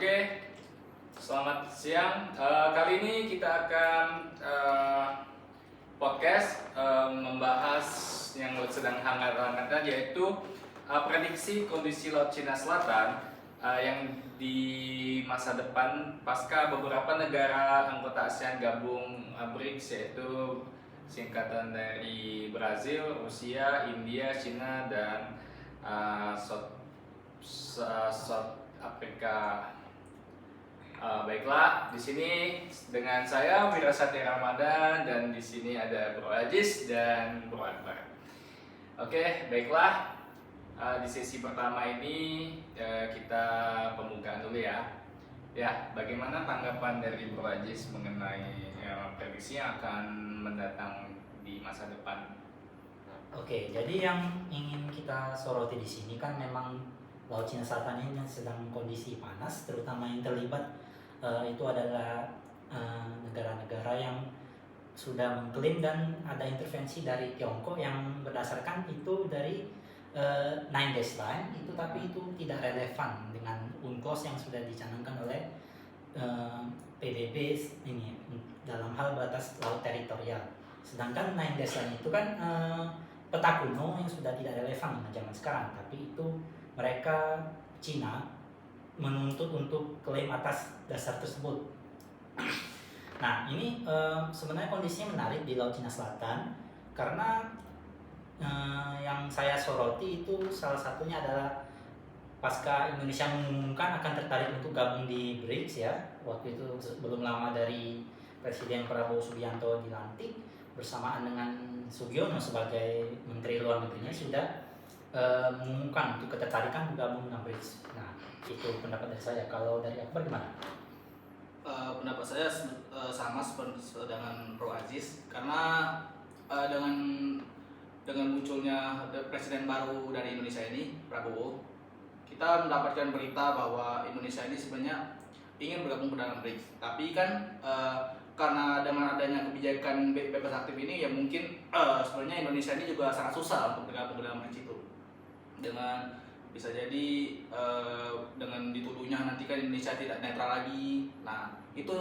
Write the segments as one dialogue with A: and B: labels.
A: Oke, selamat siang. Kali ini kita akan podcast membahas yang sedang hangat-hangatnya, yaitu prediksi kondisi Laut Cina Selatan yang di masa depan pasca beberapa negara anggota ASEAN gabung BRICS, yaitu singkatan dari Brazil, Rusia, India, China, dan South Afrika. Baiklah, di sini dengan saya Wira Satya Ramadan, dan di sini ada Bro Ajis dan Bro Akbar. Oke, baiklah. Di sesi pertama ini kita pembukaan dulu ya. Ya, bagaimana tanggapan dari Bro Ajis mengenai prediksi yang akan mendatang di masa depan?
B: Oke, jadi yang ingin kita soroti di sini kan memang Laut Cina Selatan ini sedang kondisi panas, terutama yang terlibat itu adalah negara-negara yang sudah mengklaim dan ada intervensi dari Tiongkok yang berdasarkan itu dari Nine Dash Line itu, tapi itu tidak relevan dengan UNCLOS yang sudah dicanangkan oleh PBB ini dalam hal batas laut teritorial. Sedangkan Nine Dash Line itu kan peta kuno yang sudah tidak relevan dengan zaman sekarang, tapi itu mereka Cina menuntut untuk klaim atas dasar tersebut. Nah, ini sebenarnya kondisinya menarik di Laut Cina Selatan karena yang saya soroti itu salah satunya adalah pasca Indonesia mengumumkan akan tertarik untuk gabung di BRICS ya. Waktu itu belum lama dari Presiden Prabowo Subianto dilantik bersamaan dengan Sugiono sebagai Menteri Luar Negerinya sudah mengumumkan untuk ketertarikan bergabung dengan BRICS. Nah, itu pendapat dari saya. Kalau dari Akbar gimana?
C: Pendapat saya sama seperti dengan Pro Aziz, karena dengan munculnya presiden baru dari Indonesia ini, Prabowo, kita mendapatkan berita bahwa Indonesia ini sebenarnya ingin bergabung ke dalam BRICS. Tapi kan karena dengan adanya kebijakan bebas aktif ini, ya mungkin sebenarnya Indonesia ini juga sangat susah untuk bergabung ke dalam BRICS itu. Dengan bisa jadi dengan dituduhnya nanti kan Indonesia tidak netral lagi. Nah, itu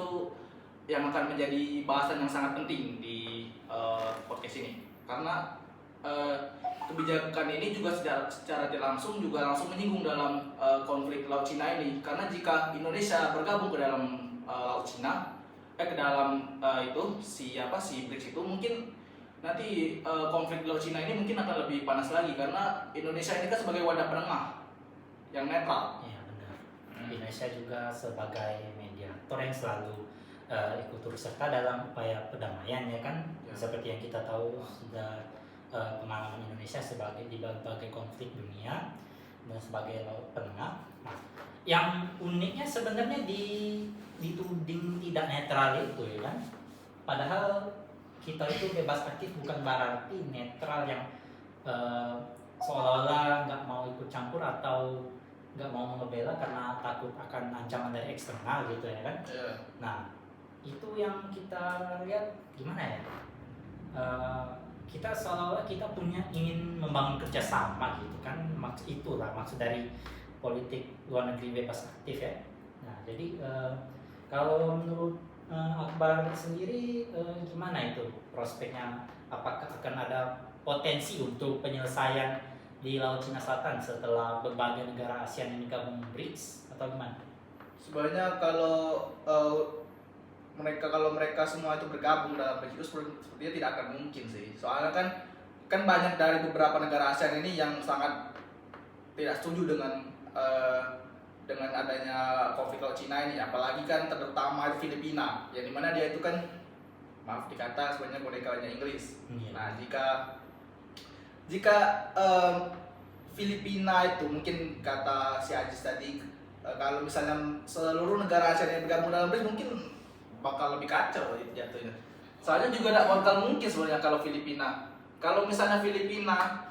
C: yang akan menjadi bahasan yang sangat penting di podcast ini, karena kebijakan ini juga secara tidak langsung menyinggung dalam konflik Laut Cina ini. Karena jika Indonesia bergabung ke dalam Laut Cina, ke dalam si BRICS itu, mungkin nanti konflik Laut Cina ini mungkin akan lebih panas lagi, karena Indonesia ini kan sebagai wadah penengah yang netral.
B: Iya, benar. Indonesia juga sebagai mediator yang selalu ikut turut serta dalam upaya perdamaian ya kan.
C: Ya.
B: Seperti yang kita tahu sudah pengalaman Indonesia sebagai di berbagai konflik dunia dan sebagai laut penengah. Nah, yang uniknya sebenarnya dituding tidak netral itu ya kan. Padahal kita itu bebas aktif bukan berarti netral yang seolah-olah nggak mau ikut campur atau nggak mau ngebela karena takut akan ancaman dari eksternal gitu ya kan.
C: Yeah.
B: Nah, itu yang kita lihat gimana ya, kita seolah-olah kita ingin membangun kerjasama gitu kan. Itulah maksud dari politik luar negeri bebas aktif ya. Nah, jadi kalau menurut Akbar sendiri gimana itu prospeknya? Apakah akan ada potensi untuk penyelesaian di Laut Cina Selatan setelah berbagai negara ASEAN ini gabung BRICS atau gimana?
D: Sebenarnya kalau mereka semua itu bergabung dalam BRICS itu sepertinya tidak akan mungkin sih. Soalnya kan banyak dari beberapa negara ASEAN ini yang sangat tidak setuju dengan adanya konflik Laut Cina ini, apalagi kan terutama itu Filipina, yang dimana dia itu kan, maaf dikata, sebenarnya bonekanya Inggris. Nah, jika Filipina itu, mungkin kata si Ajis tadi, kalau misalnya seluruh negara ASEAN yang bergabung dalam BRICS mungkin bakal lebih kacau jatuhnya. Soalnya juga tidak bakal mungkin sebenarnya kalau misalnya Filipina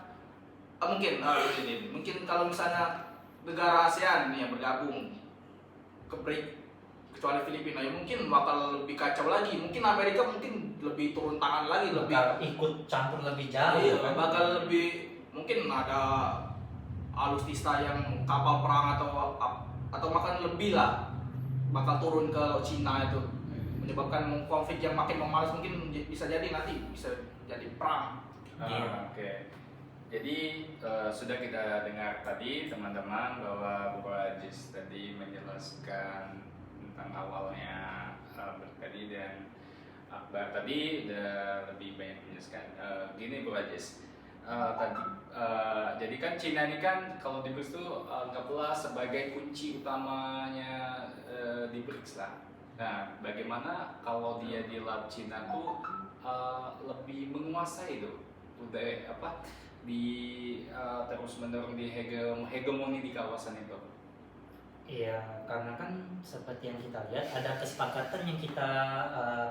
D: mungkin kalau misalnya negara ASEAN ini yang bergabung ke BRICS kecuali Filipina, ya mungkin bakal lebih kacau lagi. Mungkin Amerika mungkin lebih turun tangan lagi,
B: bakal ikut campur lebih jauh.
C: Iya, bakal lebih, mungkin ada alutsista yang kapal perang atau makan lebih lah bakal turun ke Laut Cina itu, menyebabkan konflik yang makin memanas, mungkin bisa jadi nanti bisa jadi perang.
B: Iya.
A: Oke. Jadi sudah kita dengar tadi teman-teman bahwa Bro Ajis tadi menjelaskan tentang awalnya tadi, dan Akbar tadi udah lebih banyak menjelaskan. Gini Bro Ajis, tadi jadi kan Cina ini kan kalau di BRICS itu anggaplah sebagai kunci utamanya di BRICS lah. Nah, bagaimana kalau dia di Laut Cina tuh lebih menguasai itu, udah apa di terus menerus di hegemoni di kawasan itu?
B: Iya, karena kan seperti yang kita lihat ada kesepakatan yang kita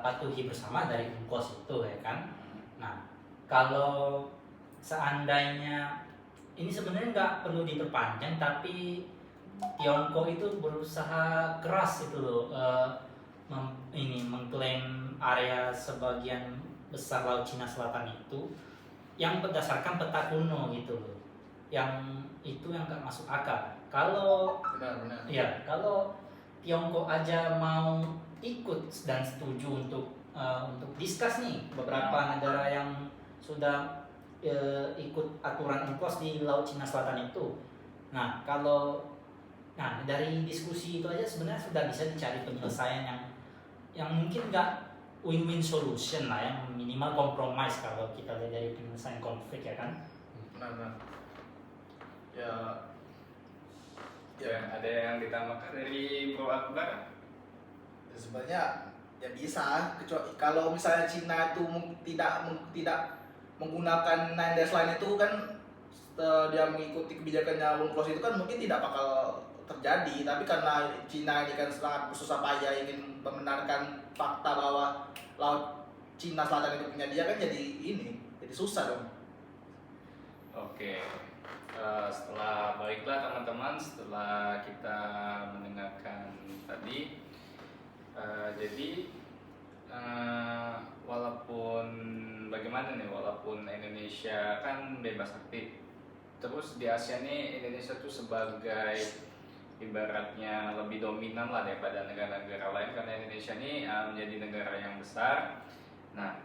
B: patuhi bersama dari UNCLOS itu ya kan. Nah, kalau seandainya ini sebenarnya nggak perlu diperpanjang, tapi Tiongkok itu berusaha keras itu loh, mengklaim area sebagian besar Laut Cina Selatan itu yang berdasarkan peta kuno gitu loh, yang itu yang nggak masuk akal. Kalau
D: Benar.
B: ya kalau Tiongkok aja mau ikut dan setuju untuk diskus nih beberapa negara yang sudah ikut aturan UNCLOS di Laut Cina Selatan itu. Nah dari diskusi itu aja sebenarnya sudah bisa dicari penyelesaian yang mungkin nggak win-win solution lah, yang minimal compromise kalau kita lihat dari penyelesaian konflik ya kan.
D: Benar. Ya,
A: Ya, ada yang ditambahkan dari Bro Akbar?
D: ya sebenarnya ya bisa, kecuali kalau misalnya Cina itu tidak menggunakan nine dash line itu kan, dia mengikuti kebijakannya UNCLOS itu kan mungkin tidak bakal terjadi. Tapi karena Cina ini kan sangat bersusah payah ingin membenarkan fakta bahwa Laut Cina Selatan itu punya dia, kan jadi susah dong.
A: Oke. Setelah baiklah teman-teman, setelah kita mendengarkan tadi, jadi walaupun bagaimana nih, walaupun Indonesia kan bebas aktif, terus di Asia nih Indonesia tuh sebagai ibaratnya lebih dominan lah daripada negara-negara lain, karena Indonesia ini menjadi negara yang besar. Nah,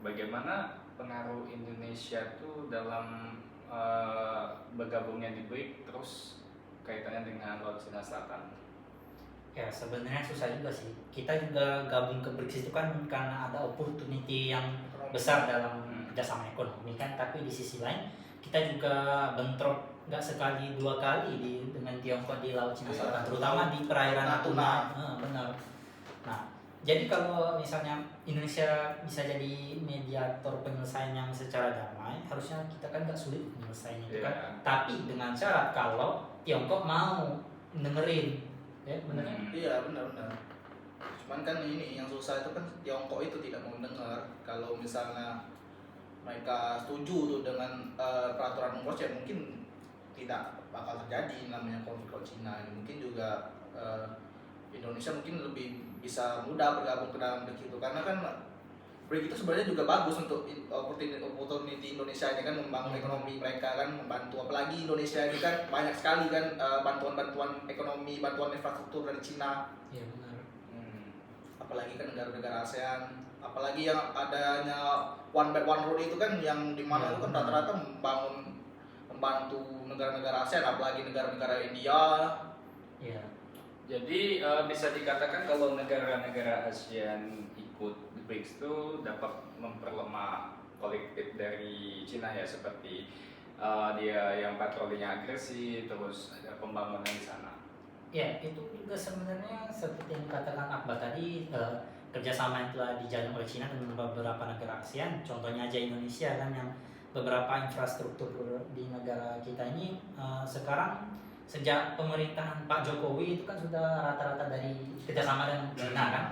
A: bagaimana pengaruh Indonesia tuh dalam bergabungnya di BRICS, terus kaitannya dengan Laut Cina Selatan?
B: Ya sebenarnya susah juga sih. Kita juga gabung ke BRICS itu kan karena ada opportunity yang besar dalam kerjasama ekonomi kan. Tapi di sisi lain kita juga bentrok nggak sekali dua kali dengan Tiongkok di Laut Cina Selatan, terutama di perairan Natuna. Benar. Nah, jadi kalau misalnya Indonesia bisa jadi mediator penyelesaian yang secara damai, harusnya kita kan nggak sulit menyelesaikannya itu kan. Tapi dengan syarat kalau Tiongkok mau dengerin, ya benar.
D: Iya benar. Cuman kan ini yang susah itu kan, Tiongkok itu tidak mau dengar. Kalau misalnya mereka setuju tuh dengan peraturan UNCLOS, ya mungkin tidak bakal terjadi namanya konflik Laut Cina. Mungkin juga Indonesia mungkin lebih bisa mudah bergabung ke dalam BRICS itu, karena kan BRICS itu sebenarnya juga bagus untuk opportunity Indonesia ini kan, membangun ekonomi mereka kan, membantu. Apalagi Indonesia ini kan banyak sekali kan bantuan ekonomi, bantuan infrastruktur dari Cina.
B: Iya benar.
D: Apalagi kan negara-negara ASEAN, apalagi yang adanya One Belt One Road itu kan, yang dimana itu kan rata-rata membantu negara-negara ASEAN, apalagi negara-negara India.
B: Iya.
A: Jadi bisa dikatakan kalau negara-negara ASEAN ikut BRICS itu dapat memperlemah kolektif dari Cina ya, seperti dia yang patrolinya agresif, terus ada pembangunan di sana.
B: Ya itu juga sebenarnya seperti yang dikatakan Akbar tadi, kerjasama yang telah dijalin oleh Cina dengan beberapa negara ASEAN. Contohnya aja Indonesia kan, yang beberapa infrastruktur di negara kita ini sekarang sejak pemerintahan Pak Jokowi itu kan sudah rata-rata dari kerjasama dengan Cina kan.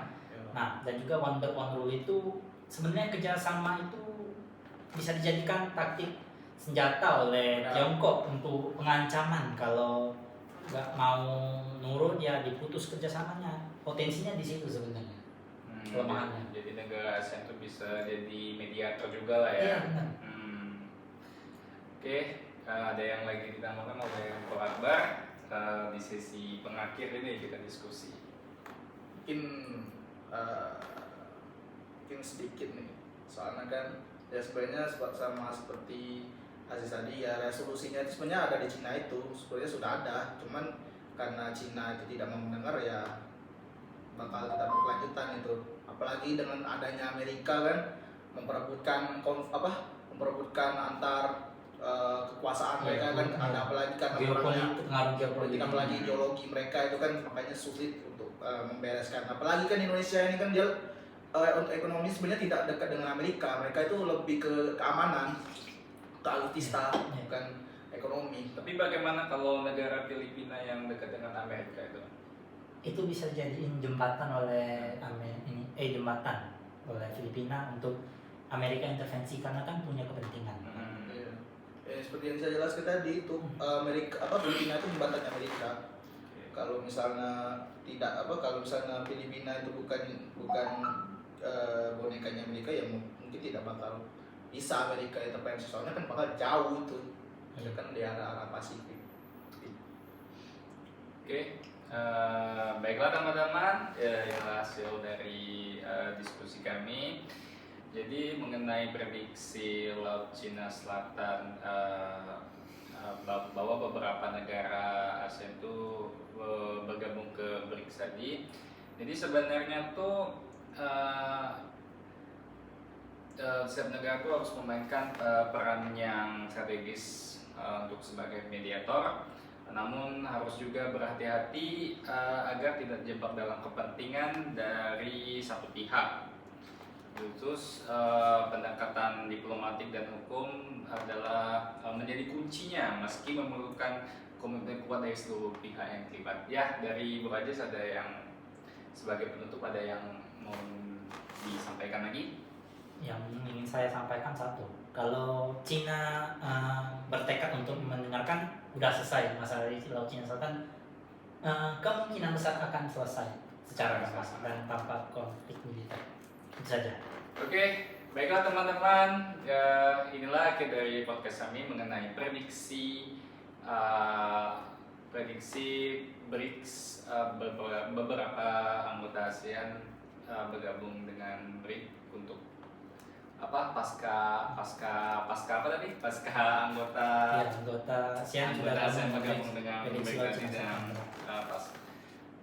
B: Nah, dan juga One Belt One Road itu sebenarnya kerjasama itu bisa dijadikan taktik senjata oleh Tiongkok untuk pengancaman. Kalau nggak mau nurut ya diputus kerjasamanya. Potensinya di situ sebenarnya kelemahannya.
A: Jadi negara ASEAN itu bisa jadi mediator juga lah ya.
B: Iya benar.
A: Oke. Ada yang lagi ditambahkan oleh Pak Akbar di sesi pengakhir ini kita diskusi?
D: uh, mungkin sedikit nih, soalnya kan ya sebenarnya sama seperti Aziz tadi ya, resolusinya itu sebenarnya ada di Cina, itu sebenarnya sudah ada, cuman karena Cina itu tidak mau mendengar ya bakal tetap berkelanjutan itu. Apalagi dengan adanya Amerika kan memperebutkan memperebutkan antar kekuasaan mereka kan, ada apalagi karena perangnya
B: pengaruh
D: politik, apalagi ideologi mereka itu kan, makanya sulit untuk membereskan. Apalagi kan Indonesia ini kan dia untuk ekonomi sebenarnya tidak dekat dengan Amerika, mereka itu lebih ke keamanan, ke alutsista, bukan ekonomi.
A: Tapi bagaimana kalau negara Filipina yang dekat dengan Amerika itu?
B: Itu bisa jadiin jembatan oleh jembatan oleh Filipina untuk Amerika intervensi, karena kan punya kepentingan.
D: Seperti yang saya jelaskan tadi itu, Filipina itu jembatan Amerika. Kalau misalnya kalau misalnya Filipina itu bukan bonekanya Amerika, ya mungkin tidak bakal bisa Amerika intervensi, soalnya kan bakal jauh itu, kan di arah Pasifik.
A: Oke. Baiklah teman-teman, inilah hasil dari diskusi kami. Jadi mengenai prediksi Laut Cina Selatan, bahwa beberapa negara ASEAN itu bergabung ke BRICS tadi. Jadi sebenarnya tuh setiap negara itu harus memainkan peran yang strategis untuk sebagai mediator. Namun harus juga berhati-hati agar tidak terjebak dalam kepentingan dari satu pihak. Terus pendekatan diplomatik dan hukum adalah menjadi kuncinya, meski memerlukan komitmen kuat dari seluruh pihak yang terlibat. Ya, dari Bu Rajes ada yang sebagai penutup, ada yang mau disampaikan lagi?
B: Yang ingin saya sampaikan satu, kalau Cina bertekad untuk mendengarkan, udah selesai masalah di Laut Cina Selatan, kemungkinan besar akan selesai secara damai dan tanpa konflik militer. Itu saja.
A: Oke, baiklah teman-teman, inilah akhir dari podcast kami mengenai prediksi BRICS, beberapa anggota ASEAN bergabung dengan BRICS untuk pasca anggota
B: ASEAN sudah
A: bergabung dengan
B: prediksi
A: BRICS
B: Laut Cina
A: dan
B: Selatan.
A: pas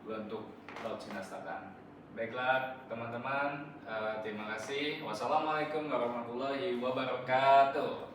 A: untuk Laut Cina Selatan. Baiklah teman-teman, terima kasih. Wassalamualaikum warahmatullahi wabarakatuh.